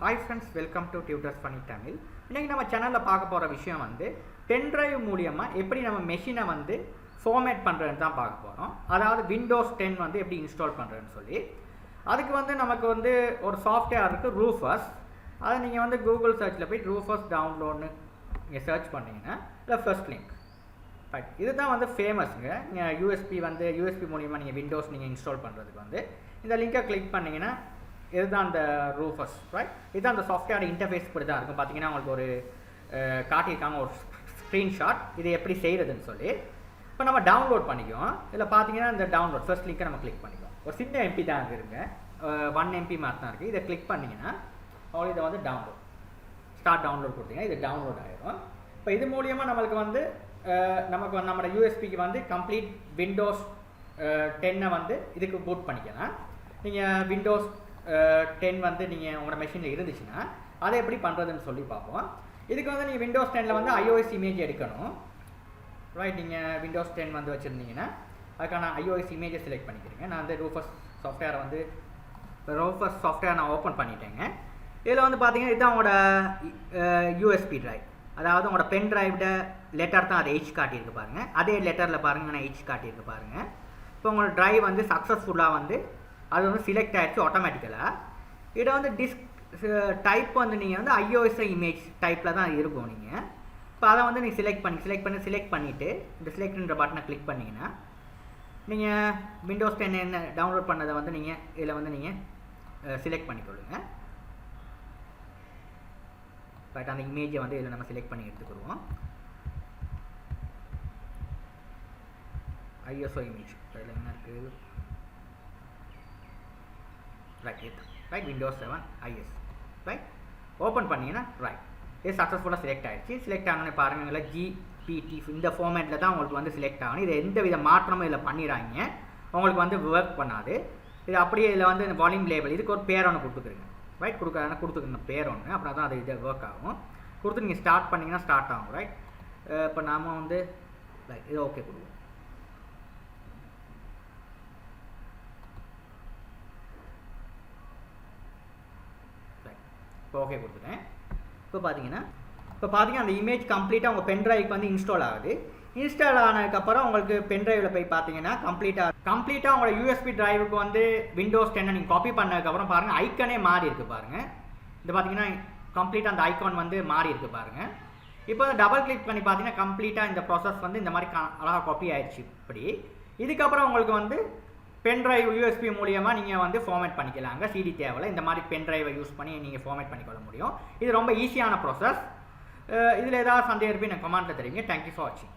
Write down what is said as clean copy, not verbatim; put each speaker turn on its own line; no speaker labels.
Hi friends, welcome to Tutors Funny Tamil. இன்னைக்கு நம்ம சேனல்ல பார்க்க போற விஷயம் வந்து பென் டிரைவ் மூலமா எப்படி நம்ம மெஷினை வந்து ஃபார்மேட் பண்றதுன்னு தான் பார்க்க போறோம். அதாவது Windows 10 வந்து எப்படி இன்ஸ்டால் பண்றதுன்னு சொல்லி. அதுக்கு வந்து நமக்கு வந்து ஒரு சாஃப்ட்வேர் இருக்கு Rufus. அதை நீங்க வந்து Google சர்ச்ல போய் Rufus டவுன்லோட்னு நீங்க சர்ச் பண்ணீங்கன்னா the first link. ரைட், இதுதான் வந்து ஃபேமஸ்ங்க. USB மூலமா நீங்க Windows நீங்க இன்ஸ்டால் பண்றதுக்கு வந்து இந்த லிங்கை கிளிக் பண்ணீங்கன்னா இதுதான் அந்த Rufus, ரைட். இதுதான் அந்த சாஃப்ட்வேர் இன்டர்ஃபேஸ் இப்படி தான் இருக்கும். பார்த்தீங்கன்னா உங்களுக்கு ஒரு காட்டியிருக்காங்க ஒரு ஸ்க்ரீன்ஷாட், இது எப்படி செய்கிறதுன்னு சொல்லி. இப்போ நம்ம டவுன்லோட் பண்ணிக்குவோம். இதில் பார்த்தீங்கன்னா இந்த டவுன்லோட் ஃபர்ஸ்ட் லிங்கை நம்ம கிளிக் பண்ணிக்குவோம். ஒரு சின்ன எம்பி தான் இருக்குங்க, 1 MB மாதிரி தான் இருக்குது. இதை கிளிக் பண்ணிங்கன்னா அவங்களுக்கு இதை வந்து ஸ்டார்ட் டவுன்லோட் கொடுத்தீங்கன்னா இது டவுன்லோட் ஆகிடும். இப்போ இது மூலியமாக நம்மளுக்கு வந்து நம்மளோட யூஎஸ்பிக்கு வந்து கம்ப்ளீட் Windows 10 வந்து இதுக்கு பூட் பண்ணிக்கலாம். நீங்கள் Windows 10 வந்து நீங்கள் உங்களோட மெஷினில் இருந்துச்சுன்னா அதை எப்படி பண்ணுறதுன்னு சொல்லி பார்ப்போம். இதுக்கு வந்து நீங்கள் Windows 10 வந்து iOS இமேஜ் எடுக்கணும், ரைட். நீங்கள் Windows 10 வந்து வச்சுருந்தீங்கன்னா அதுக்கான iOS இமேஜை செலக்ட் பண்ணிக்கிறீங்க. நான் வந்து Rufus சாஃப்ட்வேர் நான் ஓப்பன் பண்ணிட்டேங்க. இதில் வந்து பார்த்தீங்கன்னா இதுதான் உங்களோட யூஎஸ்பி டிரைவ், அதாவது உங்களோட பென் டிரைவோட லெட்டர் தான் அது H காட்டியிருக்கு பாருங்கள். அதே லெட்டரில் பாருங்கள் நான் H காட்டியிருக்கு பாருங்கள். இப்போ உங்களோட டிரைவ் வந்து சக்ஸஸ்ஃபுல்லாக வந்து அது வந்து சிலெக்ட் ஆகிடுச்சு ஆட்டோமேட்டிக்கலாக. இதை வந்து டைப் வந்து நீங்கள் வந்து iOS இமேஜ் டைப்பில் தான் இருக்கும். நீங்கள் இப்போ அதை வந்து நீங்கள் செலக்ட் பண்ணிவிட்டு இந்த செலக்ட்ன்ற பட்டனை கிளிக் பண்ணிங்கன்னா நீங்கள் Windows 10 என்ன டவுன்லோட் பண்ணதை வந்து நீங்கள் இதில் வந்து நீங்கள் செலக்ட் பண்ணிக்கொள்ளுங்க. பட் அந்த இமேஜை வந்து இதில் நம்ம செலக்ட் பண்ணி எடுத்துக்கிடுவோம். ISO இமேஜ் அதில் என்ன இருக்குது, right. Windows 7 IS, right. Open பண்ணிங்கன்னா ரைட், இது சக்ஸஸ்ஃபுல்லாக செலக்ட் ஆகிடுச்சு. செலக்ட் ஆனோன்னு பாருங்கள் GPT இந்த ஃபார்மேட்டில் தான் உங்களுக்கு வந்து செலக்ட் ஆகணும். இது எந்த வித மாற்றமும் இதில் பண்ணிடுறாங்க, உங்களுக்கு வந்து ஒர்க் பண்ணாது. இது அப்படியே இதில் வந்து வால்யூம் லேபிள் இதுக்கு ஒரு பேர் ஒன்று கொடுத்துருங்க, ரைட். கொடுத்துருங்க பேர் ஒன்று, அப்புறம் தான் அது இதை ஒர்க் ஆகும். கொடுத்து நீங்கள் ஸ்டார்ட் பண்ணிங்கன்னா ஸ்டார்ட் ஆகும், ரைட். இப்போ நாம் வந்து ரைட் இது ஓகே கொடுவோம். இப்போ ஓகே கொடுத்துட்டேன். இப்போ பார்த்தீங்கன்னா அந்த இமேஜ் கம்ப்ளீட்டாக உங்கள் பென் டிரைவுக்கு வந்து இன்ஸ்டால் ஆகுது. இன்ஸ்டால் ஆனதுக்கப்புறம் உங்களுக்கு பென் டிரைவில் போய் பார்த்தீங்கன்னா கம்ப்ளீட்டாக உங்களோட யூஎஸ்பி டிரைவுக்கு வந்து Windows 10 நீங்கள் காப்பி பண்ணதுக்கப்புறம் பாருங்கள் ஐக்கனே மாறி இருக்குது பாருங்கள். இது பார்த்தீங்கன்னா கம்ப்ளீட்டாக அந்த ஐக்கான் வந்து மாறி இருக்குது பாருங்கள். இப்போ டபுள் கிளிக் பண்ணி பார்த்தீங்கன்னா கம்ப்ளீட்டாக இந்த ப்ராசஸ் வந்து இந்த மாதிரி அழகாக காப்பி ஆயிடுச்சு. இப்படி இதுக்கப்புறம் உங்களுக்கு வந்து பென் டிரைவ் யூஎஸ்பி மூலியமாக நீங்கள் வந்து ஃபார்மேட் பண்ணிக்கலாங்க. சிடி தேவையில்லை, இந்த மாதிரி பென் டிரைவை யூஸ் பண்ணி நீங்கள் ஃபார்மேட் பண்ணிக்கொள்ள முடியும். இது ரொம்ப ஈஸியான ப்ராசஸ். இதில் ஏதாவது சந்தேகம் இருப்பீங்க எனக்கு கமெண்ட்டில் தெரியுங்க. தேங்க்யூ ஃபார் வாட்சிங்.